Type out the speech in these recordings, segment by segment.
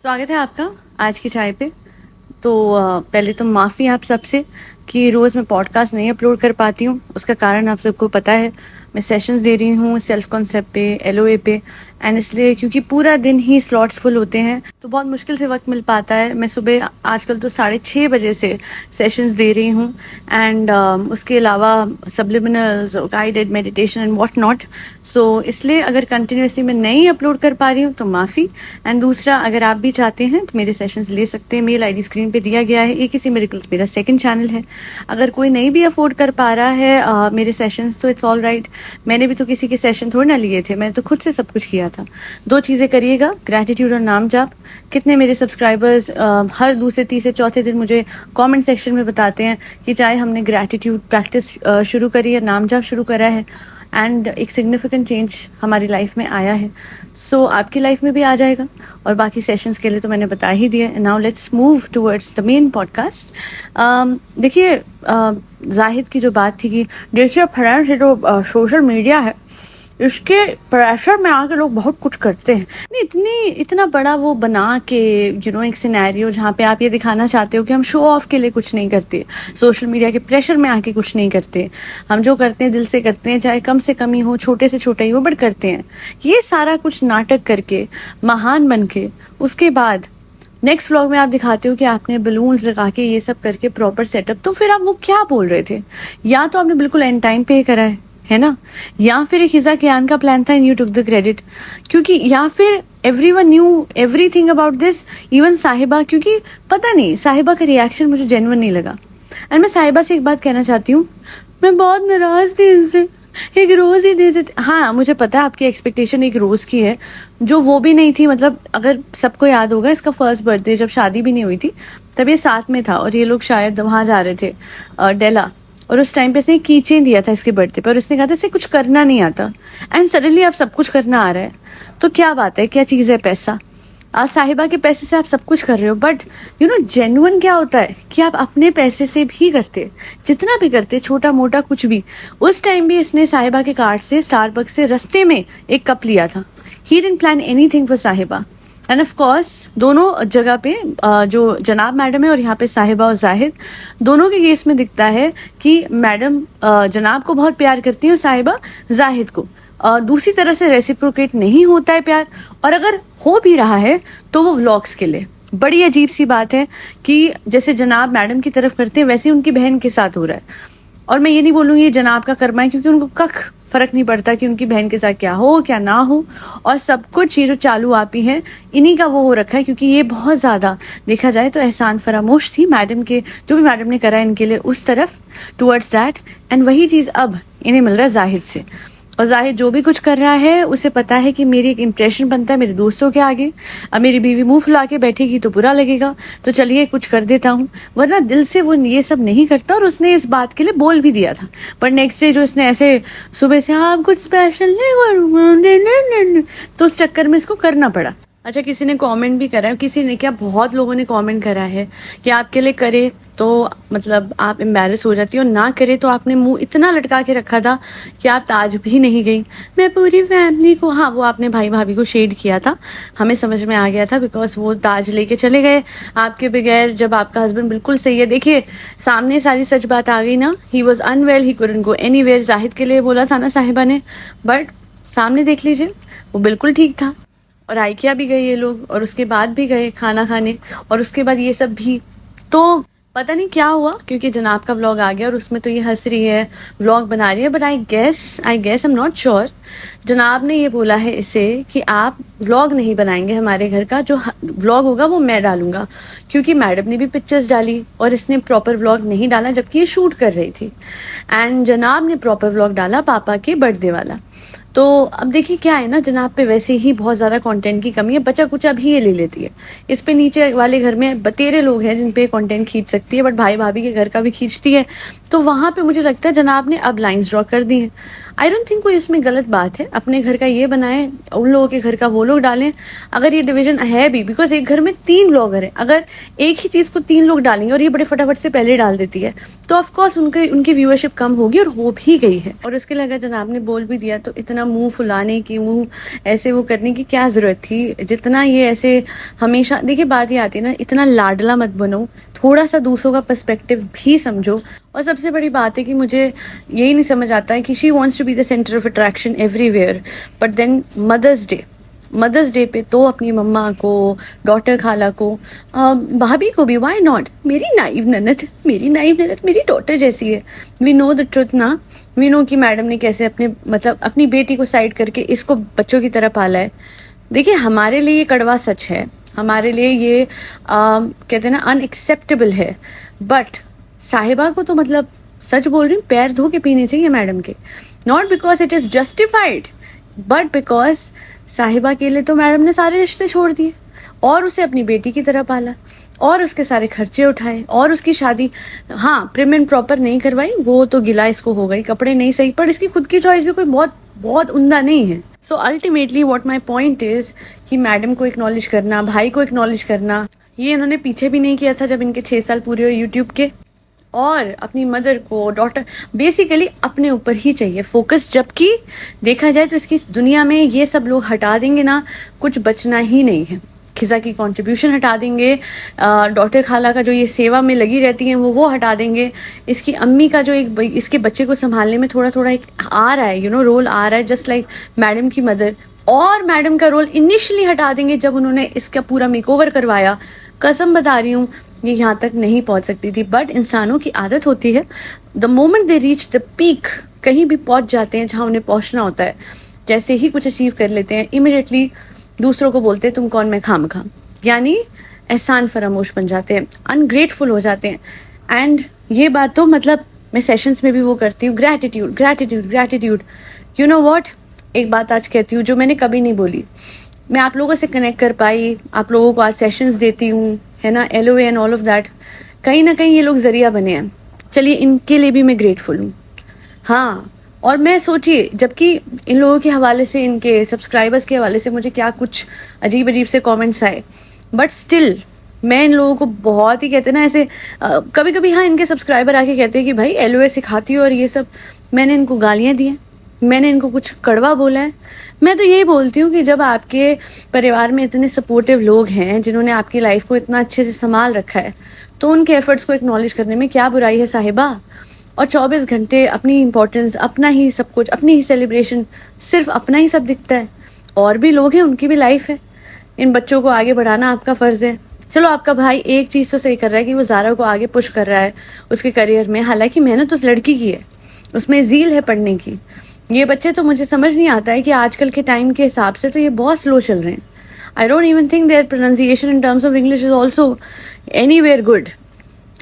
स्वागत है आपका आज की चाय पे। तो पहले तो माफ़ी आप सबसे कि रोज़ मैं पॉडकास्ट नहीं अपलोड कर पाती हूँ। उसका कारण आप सबको पता है, मैं सेशंस दे रही हूँ सेल्फ कॉन्सेप्ट पे, एलओए पे, एंड इसलिए क्योंकि पूरा दिन ही स्लॉट्स फुल होते हैं तो बहुत मुश्किल से वक्त मिल पाता है। मैं सुबह आजकल तो 6:30 बजे से सेशंस दे रही हूँ एंड उसके अलावा subliminals, guided meditation and what not. So इसलिए अगर कंटिन्यूसली मैं नहीं अपलोड कर पा रही हूँ तो माफ़ी। एंड दूसरा, अगर आप भी चाहते हैं तो मेरे सेशंस ले सकते हैं। मेल आईडी स्क्रीन पे दिया गया है। एक इसी मिरेकल्स मेरा सेकंड चैनल है। अगर कोई नहीं भी अफोर्ड कर पा रहा है मेरे सेशंस तो इट्स ऑल राइट। मैंने भी तो किसी के सेशन थोड़ी ना लिए थे, मैंने तो खुद से सब कुछ किया था। 2 चीज़ें करिएगा, ग्रैटिट्यूड और नाम जाप। कितने मेरे सब्सक्राइबर्स हर दूसरे तीसरे चौथे दिन मुझे कमेंट सेक्शन में बताते हैं कि चाहे हमने ग्रैटिट्यूड प्रैक्टिस शुरू करी है, नाम जाप शुरू करा है एंड एक सिग्निफिकेंट चेंज हमारी लाइफ में आया है। सो आपकी लाइफ में भी आ जाएगा। और बाकी सेशंस के लिए तो मैंने बता ही दिया। Now let's move towards the main podcast. देखिए, जाहिद की जो बात थी कि देखिए फ्रेंड्स, ये जो सोशल मीडिया है इसके प्रेशर में आके लोग बहुत कुछ करते हैं। नहीं, इतना बड़ा वो बना के एक सिनेरियो जहाँ पे आप ये दिखाना चाहते हो कि हम शो ऑफ के लिए कुछ नहीं करते, सोशल मीडिया के प्रेशर में आके कुछ नहीं करते। हम जो करते हैं दिल से करते हैं, चाहे कम से कम ही हो, छोटे से छोटा ही हो, बट करते हैं। ये सारा कुछ नाटक करके महान बन के उसके बाद नेक्स्ट व्लॉग में आप दिखाते हो कि आपने बलून्स लगा के ये सब करके प्रॉपर सेटअप। तो फिर आप वो क्या बोल रहे थे? या तो आपने बिल्कुल एंड टाइम पे करा है ना, या फिर एक हिजा कियान का प्लान था and you took the credit. क्योंकि या फिर everyone new everything about this, even साहिबा। क्योंकि पता नहीं, साहिबा का रिएक्शन मुझे जेन्युइन नहीं लगा। एंड मैं साहिबा से एक बात कहना चाहती हूँ, मैं बहुत नाराज थी इनसे। एक रोज ही दे देते। हाँ, मुझे पता है आपकी एक्सपेक्टेशन एक रोज की है, जो वो भी नहीं थी। मतलब अगर सबको याद होगा, इसका फर्स्ट बर्थडे जब शादी भी नहीं हुई थी तब ये साथ में था और ये लोग शायद वहाँ जा रहे थे डेला, और उस टाइम पे इसने की चेन दिया था इसके बर्थडे पे और इसने कहा था इसे कुछ करना नहीं आता एंड सडनली आप सब कुछ करना आ रहा है। तो क्या बात है, क्या चीज़ है पैसा? आज साहिबा के पैसे से आप सब कुछ कर रहे हो, बट जेन्युइन क्या होता है कि आप अपने पैसे से भी करते, जितना भी करते, छोटा मोटा कुछ भी। उस टाइम भी इसने साहिबा के कार्ड से, स्टारबक्स से रास्ते में एक कप लिया था। He didn't plan anything for साहिबा। एंड ऑफ कोर्स दोनों जगह पे जो जनाब मैडम है और यहाँ पे साहिबा और जाहिद, दोनों के केस में दिखता है कि मैडम जनाब को बहुत प्यार करती है और साहिबा जाहिद को। दूसरी तरह से रेसिप्रोकेट नहीं होता है प्यार, और अगर हो भी रहा है तो वो व्लॉग्स के लिए। बड़ी अजीब सी बात है कि जैसे जनाब मैडम की तरफ करते हैं वैसे उनकी बहन के साथ हो रहा है। और मैं ये नहीं बोलूँगी ये जनाब का कर्मा है, क्योंकि उनको कख फर्क नहीं पड़ता कि उनकी बहन के साथ क्या हो क्या ना हो, और सब कुछ ये जो चालू आपी है इन्हीं का वो हो रखा है। क्योंकि ये बहुत ज़्यादा देखा जाए तो एहसान फरामोश थी मैडम के, जो भी मैडम ने करा इनके लिए उस तरफ टुवर्ड्स दैट। एंड वही चीज़ अब इन्हें मिल रहा है जाहिद से। और जाहिद जो भी कुछ कर रहा है उसे पता है कि मेरी एक इम्प्रेशन बनता है मेरे दोस्तों के आगे। अब मेरी बीवी मुंह फुला के बैठेगी तो बुरा लगेगा, तो चलिए कुछ कर देता हूँ, वरना दिल से वो ये सब नहीं करता। और उसने इस बात के लिए बोल भी दिया था, पर नेक्स्ट डे जो इसने ऐसे सुबह से आप कुछ स्पेशल नहीं करूँगा, तो उस चक्कर में इसको करना पड़ा। अच्छा, किसी ने कमेंट भी करा है, किसी ने क्या, बहुत लोगों ने कमेंट करा है कि आपके लिए करे तो मतलब आप एम्बैरेस हो जाती हो, ना करे तो आपने मुंह इतना लटका के रखा था कि आप ताज भी नहीं गई। मैं पूरी फैमिली को, हाँ वो आपने भाई भाभी को शेड किया था, हमें समझ में आ गया था, बिकॉज वो ताज लेके चले गए आपके बगैर जब आपका हस्बैंड बिल्कुल सही है। देखिए सामने सारी सच बात आ गई ना। He was unwell, he couldn't go anywhere. Zahid के लिए बोला था ना साहिबा ने, बट सामने देख लीजिए वो बिल्कुल ठीक था। और आइकिया भी गए ये लोग, और उसके बाद भी गए खाना खाने, और उसके बाद ये सब भी। तो पता नहीं क्या हुआ, क्योंकि जनाब का व्लॉग आ गया और उसमें तो ये हंस रही है, व्लॉग बना रही है, but I guess I am not sure. जनाब ने ये बोला है इसे कि आप व्लॉग नहीं बनाएंगे हमारे घर का, जो व्लॉग होगा वो मैं डालूंगा। क्योंकि मैडम ने भी पिक्चर्स डाली और इसने प्रॉपर व्लॉग नहीं डाला जबकि ये शूट कर रही थी। एंड जनाब ने प्रॉपर व्लॉग डाला पापा के बर्थडे वाला। तो अब देखिए क्या है ना, जनाब पे वैसे ही बहुत ज़्यादा कंटेंट की कमी है, बचा कुचा भी ये ले लेती है। इस पे नीचे वाले घर में बतेरे लोग हैं जिन पे कंटेंट खींच सकती है, बट भाई भाभी के घर का भी खींचती है। तो वहाँ पे मुझे लगता है जनाब ने अब लाइंस ड्रॉ कर दी हैं। आई डोंट थिंक कोई इसमें गलत बात है, अपने घर का ये बनाए, उन लोगों के घर का वो लोग डालें। अगर ये डिवीजन है भी, बिकॉज एक घर में 3 ब्लॉगर हैं, अगर एक ही चीज़ को 3 लोग डालेंगे और ये बड़े फटाफट से पहले डाल देती है तो ऑफकोर्स उनकी व्यूअरशिप कम होगी, और हो भी गई है। और उसके लिए अगर जनाब ने बोल भी दिया तो इतना इतना मुंह फुलाने की, मुंह ऐसे वो करने की क्या ज़रूरत थी? जितना ये ऐसे हमेशा, देखिए बात ये आती है ना, इतना लाडला मत बनो, थोड़ा सा दूसरों का पर्सपेक्टिव भी समझो। और सबसे बड़ी बात है कि मुझे यही नहीं समझ आता है कि she wants to be the centre of attraction everywhere, but then Mother's Day पे तो अपनी मम्मा को, डॉटर खाला को, भाभी को भी, वाई नॉट? मेरी नाइव ननद मेरी डॉटर जैसी है। वी नो द ट्रुथ ना, वी नो कि मैडम ने कैसे अपनी बेटी को साइड करके इसको बच्चों की तरह पाला है। देखिए हमारे लिए ये कड़वा सच है, हमारे लिए ये कहते हैं ना अनएक्सेप्टेबल है, बट साहिबा को तो सच बोल रही हूँ, पैर धो के पीने चाहिए मैडम के। Not because it is justified, but because साहिबा के लिए तो मैडम ने सारे रिश्ते छोड़ दिए और उसे अपनी बेटी की तरह पाला और उसके सारे खर्चे उठाए और उसकी शादी, हाँ प्रिम एंड प्रॉपर नहीं करवाई, वो तो गिला इसको हो गई, कपड़े नहीं सही, पर इसकी खुद की चॉइस भी कोई बहुत उम्दा नहीं है। So ultimately what my point is कि मैडम को एक्नॉलेज करना, भाई को एक्नॉलेज करना, ये इन्होंने पीछे भी नहीं किया था जब इनके 6 साल पूरे हुए यूट्यूब के। और अपनी मदर को, डॉटर, बेसिकली अपने ऊपर ही चाहिए फोकस। जबकि देखा जाए तो इसकी दुनिया में ये सब लोग हटा देंगे ना, कुछ बचना ही नहीं है। खिजा की कंट्रीब्यूशन हटा देंगे, डॉटर खाला का जो ये सेवा में लगी रहती हैं वो हटा देंगे, इसकी अम्मी का जो एक इसके बच्चे को संभालने में थोड़ा एक आ रहा है, रोल आ रहा है, जस्ट लाइक मैडम की मदर। और मैडम का रोल इनिशियली हटा देंगे जब उन्होंने इसका पूरा मेकओवर करवाया। कसम बता रही हूँ ये यहाँ तक नहीं पहुँच सकती थी, बट इंसानों की आदत होती है, the moment they reach the peak, कहीं भी पहुँच जाते हैं जहाँ उन्हें पहुँचना होता है, जैसे ही कुछ अचीव कर लेते हैं इमिडिएटली दूसरों को बोलते हैं तुम कौन मैं खामखा, यानी एहसान फरामोश बन जाते हैं, अनग्रेटफुल हो जाते हैं। एंड ये बात तो मैं सेशंस में भी वो करती हूँ, ग्रैटिट्यूड। यू नो व्हाट, एक बात आज कहती हूँ जो मैंने कभी नहीं बोली। मैं आप लोगों से कनेक्ट कर पाई, आप लोगों को आज सेशंस देती हूँ, है ना, LOA and all of that, कहीं ना कहीं ये लोग जरिया बने हैं। चलिए इनके लिए भी मैं ग्रेटफुल हूँ। हाँ, और मैं सोचिए, जबकि इन लोगों के हवाले से, इनके सब्सक्राइबर्स के हवाले से मुझे क्या कुछ अजीब से कमेंट्स आए, बट स्टिल मैं इन लोगों को बहुत ही, कहते हैं ना ऐसे, कभी कभी हाँ इनके सब्सक्राइबर आके कहते हैं कि भाई LOA सिखाती हो और ये सब। मैंने इनको गालियाँ दी हैं, मैंने इनको कुछ कड़वा बोला है? मैं तो यही बोलती हूँ कि जब आपके परिवार में इतने सपोर्टिव लोग हैं जिन्होंने आपकी लाइफ को इतना अच्छे से संभाल रखा है, तो उनके एफर्ट्स को एक्नॉलेज करने में क्या बुराई है साहिबा। और 24 घंटे अपनी इंपॉर्टेंस, अपना ही सब कुछ, अपनी ही सेलिब्रेशन, सिर्फ अपना ही सब दिखता है, और भी लोग हैं, उनकी भी लाइफ है। इन बच्चों को आगे बढ़ाना आपका फ़र्ज़ है। चलो आपका भाई एक चीज़ तो सही कर रहा है कि वो ज़ारा को आगे पुश कर रहा है उसके करियर में, हालांकि मेहनत उस लड़की की है, उसमें ज़ील है पढ़ने की। ये बच्चे तो मुझे समझ नहीं आता है कि आजकल के टाइम के हिसाब से तो ये बहुत स्लो चल रहे हैं। I don't even think their pronunciation in terms of English is also anywhere good.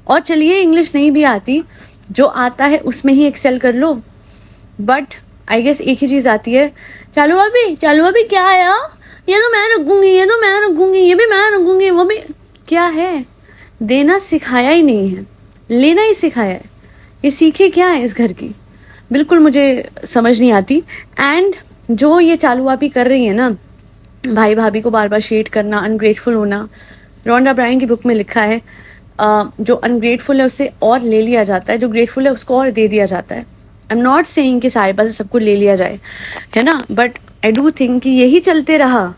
और चलिए इंग्लिश नहीं भी आती, जो आता है उसमें ही एक्सेल कर लो। बट आई गेस एक ही चीज़ आती है, चालू अभी क्या आया, ये तो मैं रखूँगी, ये भी मैं रखूँगी, वो भी क्या है। देना सिखाया ही नहीं है, लेना ही सिखाया है। ये सीखे क्या है इस घर की, बिल्कुल मुझे समझ नहीं आती। एंड जो ये चालुआपी कर रही है ना, भाई भाभी को बार बार शेड करना, अनग्रेटफुल होना, रोंडा ब्रायन की बुक में लिखा है जो अनग्रेटफुल है उससे और ले लिया जाता है, जो ग्रेटफुल है उसको और दे दिया जाता है। आई एम नॉट सेइंग कि साहिबा से सबको ले लिया जाए, है ना, बट आई डू थिंक कि यही चलते रहा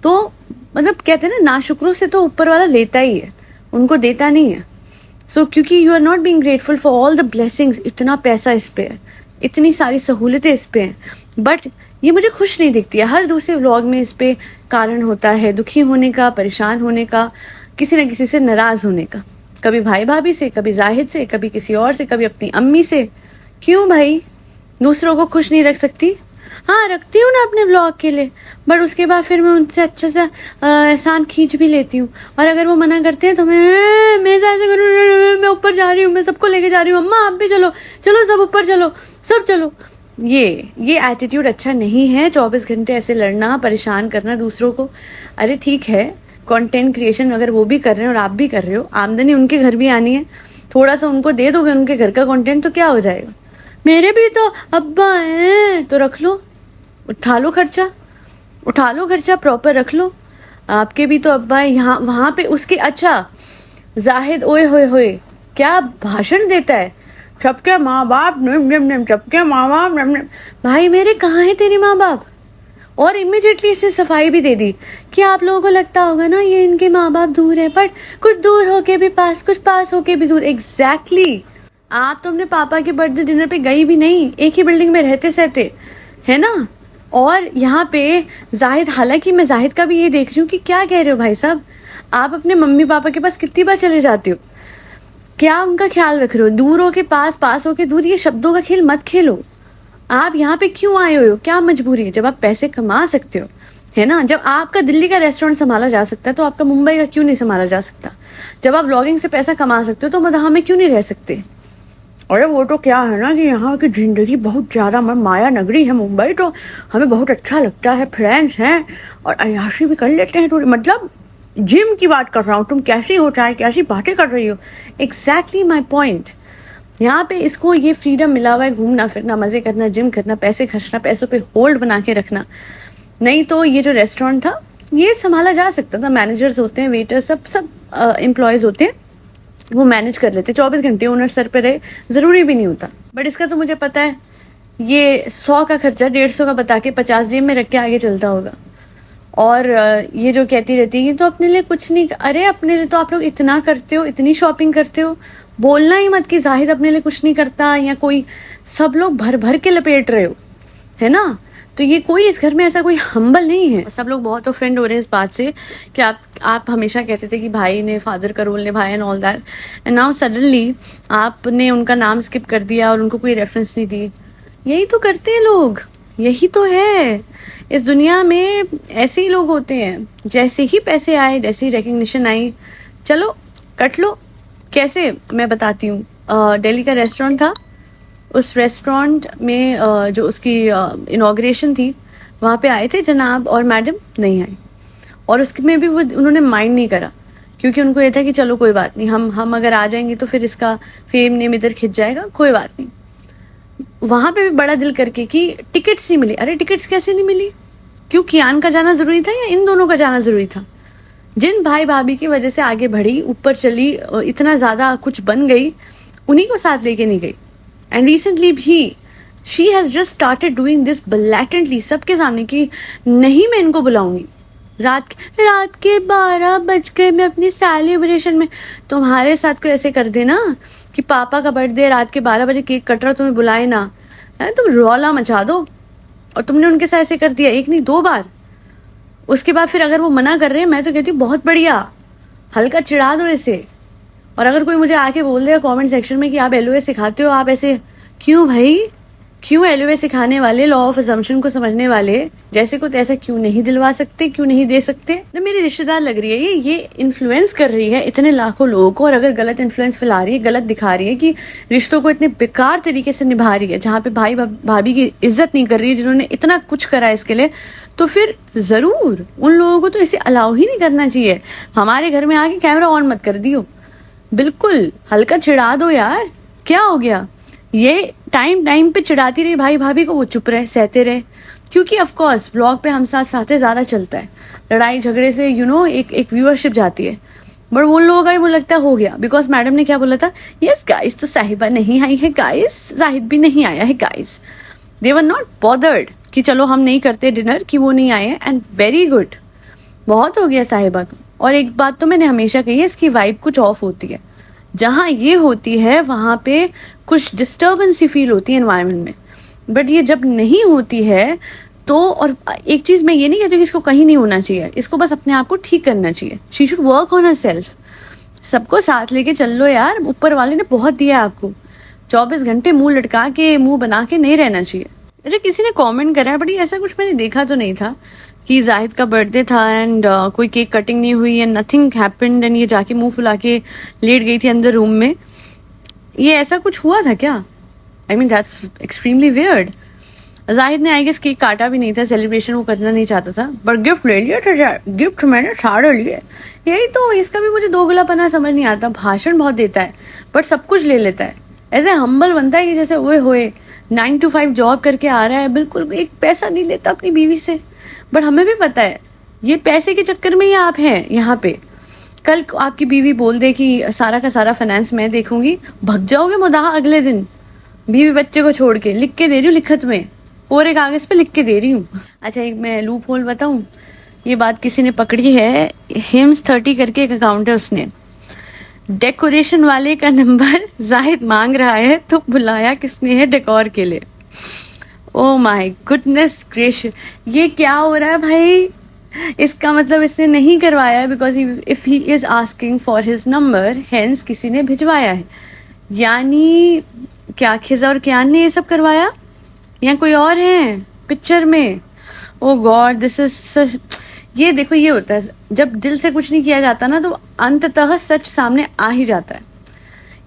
तो कहते हैं ना, नाशुक्रों से तो ऊपर वाला लेता ही है, उनको देता नहीं है। सो क्योंकि you are not being grateful for all the blessings, इतना पैसा इस पे है, इतनी सारी सहूलतें इस पे हैं, बट ये मुझे खुश नहीं दिखती है। हर दूसरे व्लॉग में इस पे कारण होता है दुखी होने का, परेशान होने का, किसी न किसी से नाराज़ होने का, कभी भाई भाभी से, कभी जाहिद से, कभी किसी और से, कभी अपनी अम्मी से। क्यों भाई, दूसरों को खुश नहीं रख सकती? हाँ रखती हूँ ना अपने व्लॉग के लिए, बट उसके बाद फिर मैं उनसे अच्छा सा एहसान खींच भी लेती हूँ। और अगर वो मना करते हैं तो मैं ऐसे करूँ, मैं ऊपर जा रही हूँ, मैं सबको लेके जा रही हूँ, अम्मा आप भी चलो, सब ऊपर चलो, सब चलो। ये एटीट्यूड अच्छा नहीं है। 24 घंटे ऐसे लड़ना, परेशान करना दूसरों को। अरे ठीक है, कंटेंट क्रिएशन अगर वो भी कर रहे हैं और आप भी कर रहे हो, आमदनी उनके घर भी आनी है, थोड़ा सा उनको दे दोगे उनके घर का कंटेंट तो क्या हो जाएगा। मेरे भी तो अब्बा हैं, तो रख लो, उठा लो खर्चा प्रॉपर रख लो। आपके भी तो अब्बा है यहाँ वहाँ पे उसके। अच्छा जाहिद, ओए होए क्या भाषण देता है, सबके माँ बाप निम निम निम, सबके माँ बाप निम निम। भाई मेरे कहाँ है तेरे माँ बाप? और इमिजिएटली इससे सफाई भी दे दी कि आप लोगों को लगता होगा ना ये इनके माँ बाप दूर है, बट कुछ दूर होके भी पास, कुछ पास होके भी दूर। एग्जैक्टली आप तो अपने पापा के बर्थडे डिनर पे गई भी नहीं, एक ही बिल्डिंग में रहते सहते, है ना। और यहाँ पे जाहिद, हालांकि मैं जाहिद का भी ये देख रही हूँ कि क्या कह रहे हो भाई साहब, आप अपने मम्मी पापा के पास कितनी बार चले जाते हो, क्या उनका ख्याल रख रहे हो? दूर हो के पास, पास हो के दूर, ये शब्दों का खेल मत खेलो। आप यहाँ पे क्यों आए हो? क्या मजबूरी है? जब आप पैसे कमा सकते हो, है ना, जब आपका दिल्ली का रेस्टोरेंट संभाला जा सकता है तो आपका मुंबई का क्यों नहीं संभाला जा सकता? जब आप व्लॉगिंग से पैसा कमा सकते हो तो मदहा में क्यों नहीं रह सकते? अरे वो तो क्या है ना कि यहाँ की जिंदगी बहुत ज़्यादा माया नगरी है मुंबई, तो हमें बहुत अच्छा लगता है, फ्रेंड्स हैं और अय्याशी भी कर लेते हैं थोड़ी। मतलब जिम की बात कर रहा हूँ, तुम कैसी हो, चाहे कैसी बातें कर रही हो। Exactly my point. यहाँ पे इसको ये फ्रीडम मिला हुआ है, घूमना फिरना, मज़े करना, जिम करना, पैसे खर्चना, पैसों पे होल्ड बना के रखना। नहीं तो ये जो रेस्टोरेंट था ये संभाला जा सकता था, मैनेजर्स होते हैं, वेटर, सब एम्प्लॉयज़ होते हैं, वो मैनेज कर लेते। 24 घंटे ओनर सर पे रहे, ज़रूरी भी नहीं होता। बट इसका तो मुझे पता है, ये 100 का खर्चा 150 का बता के 50 जेब में रख के आगे चलता होगा। और ये जो कहती रहती है कि तो अपने लिए कुछ नहीं, अरे अपने लिए तो आप लोग इतना करते हो, इतनी शॉपिंग करते हो, बोलना ही मत कि जाहिद अपने लिए कुछ नहीं करता या कोई, सब लोग भर भर के लपेट रहे हो, है ना। तो ये कोई इस घर में ऐसा कोई हम्बल नहीं है। सब लोग बहुत ऑफेंड हो रहे हैं इस बात से कि आप हमेशा कहते थे कि भाई ने फादर का रोल निभाया and all that, and now suddenly आपने उनका नाम स्किप कर दिया और उनको कोई रेफरेंस नहीं दी। यही तो करते हैं लोग, यही तो है इस दुनिया में, ऐसे ही लोग होते हैं। जैसे ही पैसे आए, जैसे ही रिकग्निशन आई, चलो कट लो। कैसे, मैं बताती हूँ। दिल्ली का रेस्टोरेंट था, उस रेस्टोरेंट में जो उसकी इनॉग्रेशन थी, वहाँ पे आए थे जनाब और मैडम, नहीं आए। और उसके में भी वो उन्होंने माइंड नहीं करा, क्योंकि उनको ये था कि चलो कोई बात नहीं, हम अगर आ जाएंगे तो फिर इसका फेम नेम इधर खिंच जाएगा, कोई बात नहीं। वहाँ पे भी बड़ा दिल करके कि टिकट्स नहीं मिली। अरे टिकट्स कैसे नहीं मिली? क्यों कियान का जाना ज़रूरी था या इन दोनों का जाना ज़रूरी था? जिन भाई भाभी की वजह से आगे बढ़ी, ऊपर चली, इतना ज़्यादा कुछ बन गई, उन्हीं को साथ लेके नहीं गई। एंड रिसेंटली भी she has just started doing this blatantly सबके सामने कि नहीं मैं इनको बुलाऊंगी। रात के 12 बज गए, मैं अपनी सेलिब्रेशन में। तुम्हारे साथ को ऐसे कर देना कि पापा का बर्थडे, रात के 12 बजे केक कट रहा, तुम्हें बुलाए ना, है तुम रौला मचा दो। और तुमने उनके साथ ऐसे कर दिया, एक नहीं 2 बार। उसके बाद फिर अगर वो मना कर रहे हैं, मैं तो कहती हूँ बहुत बढ़िया, हल्का चिढ़ा दो इसे। और अगर कोई मुझे आके बोल देगा कमेंट सेक्शन में कि आप एलओए सिखाते हो, आप ऐसे क्यों भाई, क्यों एलओए सिखाने वाले, लॉ ऑफ असम्पशन को समझने वाले जैसे को तैसा क्यों नहीं दिलवा सकते, क्यों नहीं दे सकते? ना मेरी रिश्तेदार लग रही है ये इन्फ्लुएंस कर रही है इतने लाखों लोगों को, और अगर गलत इन्फ्लुएंस फैला रही है, गलत दिखा रही है कि रिश्तों को इतने बेकार तरीके से निभा रही है, जहाँ पे भाई भाभी की इज्जत नहीं कर रही है, जिन्होंने इतना कुछ करा इसके लिए, तो फिर जरूर उन लोगों को तो इसे अलाउ ही नहीं करना चाहिए। हमारे घर में आके कैमरा ऑन मत कर दियो, बिल्कुल हल्का चिढ़ा दो यार, क्या हो गया? ये टाइम पे चिढ़ाती रही भाई भाभी को, वो चुप रहे, सहते रहे, क्योंकि ऑफ कोर्स व्लॉग पे हम साथ साथे ज़्यादा चलता है, लड़ाई झगड़े से एक व्यूअरशिप जाती है। बट उन लोगों का भी वो लगता है हो गया, बिकॉज मैडम ने क्या बोला था, यस गाइस तो साहिबा नहीं आई है गाइस, जाहिद भी नहीं आया है guys. They were not bothered कि चलो हम नहीं करते डिनर, कि वो नहीं आए हैं, एंड वेरी गुड, बहुत हो गया साहिबा का। और एक बात तो मैंने हमेशा कही है, इसकी वाइब कुछ ऑफ होती है। जहाँ ये होती है वहाँ पे कुछ डिस्टर्बेंस सी फील होती है एनवायरनमेंट में, बट ये जब नहीं होती है तो, और एक चीज़ मैं ये नहीं कहती कि इसको कहीं नहीं होना चाहिए, इसको बस अपने आप को ठीक करना चाहिए। She should work on her self. सबको साथ लेके चल लो यार, ऊपर वाले ने बहुत दिया आपको। 24 घंटे मुंह लटका के, मुंह बना के नहीं रहना चाहिए। अच्छा, किसी ने कमेंट करा है, बट ऐसा कुछ मैंने देखा तो नहीं था कि जाहिद का बर्थडे था एंड कोई केक कटिंग नहीं हुई एंड नथिंग हैपेंड, एंड ये जाके मुंह फुला के लेट गई थी अंदर रूम में। ये ऐसा कुछ हुआ था क्या? I mean that's extremely weird. Zahid ने आई गेस केक काटा भी नहीं था, सेलिब्रेशन वो करना नहीं चाहता था, बट गिफ्ट ले लिया था। गिफ्ट मैंने सारे लिए। यही तो, इसका भी मुझे दोगलापना समझ नहीं आता। भाषण बहुत देता है बट सब कुछ ले लेता है, ऐसे हम्बल बनता है कि जैसे ओए होए 9 to 5 जॉब करके आ रहा है, बिल्कुल एक पैसा नहीं लेता अपनी बीवी से। बट हमें भी पता है ये पैसे के चक्कर में ही आप हैं यहाँ पे। कल को आपकी बीवी बोल दे कि सारा का सारा फाइनेंस मैं देखूंगी, भग जाओगे मुदाहा अगले दिन। बीवी बच्चे को छोड़ के लिख के दे रही हूँ, लिखत में और एक कागज पे लिख के दे रही हूँ। अच्छा, एक मैं लूप होल बताऊं, ये बात किसी ने पकड़ी है, हिम्स30 करके एक अकाउंट है, उसने डेकोरेशन वाले का नंबर जाहिद मांग रहा है तो बुलाया किसने है डेकोर के लिए। ओ माय गुडनेस ग्रेशियस, ये क्या हो रहा है भाई? इसका मतलब इसने नहीं करवाया है because if he is asking for his number, hence किसी ने भिजवाया है। यानी क्या खिजा और कियान ने ये सब करवाया या कोई और है पिक्चर में? ओ गॉड, दिस इज, ये देखो, ये होता है जब दिल से कुछ नहीं किया जाता ना, तो अंततः सच सामने आ ही जाता है।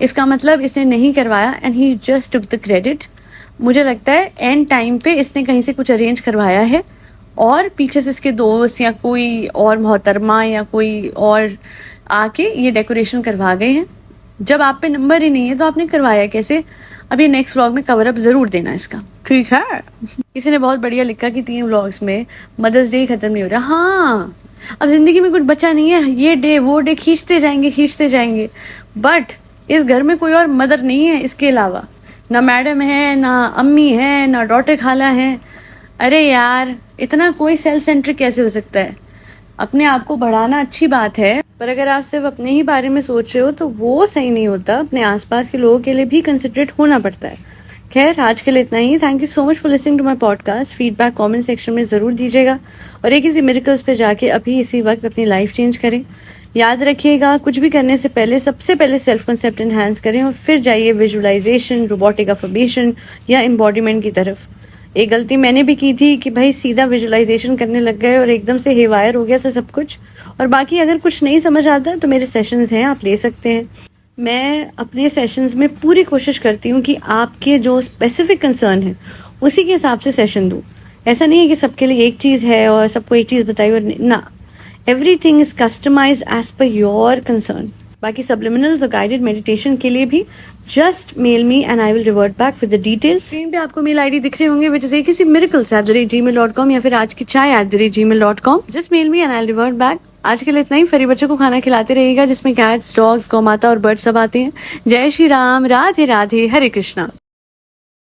इसका मतलब इसने नहीं करवाया and he just took the credit. मुझे लगता है एंड टाइम पे इसने कहीं से कुछ अरेंज करवाया है और पीछे से इसके दोस्त या कोई और मोहतरमा या कोई और आके ये डेकोरेशन करवा गए हैं। जब आप पे नंबर ही नहीं है तो आपने करवाया कैसे? अभी नेक्स्ट व्लॉग में कवर अप जरूर देना इसका, ठीक है? किसी ने बहुत बढ़िया लिखा कि 3 व्लॉग्स में मदर्स डे खत्म नहीं हो रहा। हाँ, अब जिंदगी में कुछ बचा नहीं है, ये डे वो डे खींचते जाएंगे। बट इस घर में कोई और मदर नहीं है इसके अलावा, ना मैडम है, ना अम्मी है, ना डॉटर खाला है। अरे यार, इतना कोई सेल्फ सेंट्रिक कैसे हो सकता है? अपने आप को बढ़ाना अच्छी बात है, पर अगर आप सिर्फ अपने ही बारे में सोच रहे हो तो वो सही नहीं होता। अपने आसपास के लोगों के लिए भी कंसिडरेट होना पड़ता है। खैर, आज के लिए इतना ही। Thank you so much for listening to my podcast. Feedback comment section में ज़रूर दीजिएगा और एक इसी मिरेकल्स पे जाके अभी इसी वक्त अपनी लाइफ चेंज करें। याद रखिएगा, कुछ भी करने से पहले सबसे पहले सेल्फ कंसेप्ट एनहांस करें और फिर जाइए विजुअलाइजेशन, रोबोटिक अफर्मेशन या एम्बॉडीमेंट की तरफ। एक गलती मैंने भी की थी कि भाई सीधा विजुअलाइजेशन करने लग गए और एकदम से हेवायर हो गया था सब कुछ। और बाकी अगर कुछ नहीं समझ आता तो मेरे सेशंस हैं, आप ले सकते हैं। मैं अपने सेशंस में पूरी कोशिश करती हूँ कि आपके जो स्पेसिफिक कंसर्न है उसी के हिसाब से सेशन दूँ। ऐसा नहीं है कि सबके लिए एक चीज़ है और सबको एक चीज़ बताई और ना, everything is customised as per your concern. बाकी सब्लिमिनल्स और गाइडेड मेडिटेशन के लिए भी just mail me and I will revert back with the details. Screen पे आपको मेल आईडी दिख रहे होंगे, विच इज किसी miracles@gmail.com या फिर आज की चाय@gmail.com। Just mail me and I will revert back. आज के लिए इतना ही। फरी बच्चों को खाना खिलाते रहिएगा जिसमें कैट्स, डॉग्स, गौ माता और बर्ड सब आते हैं। जय श्री राम, राधे राधे, हरे कृष्णा।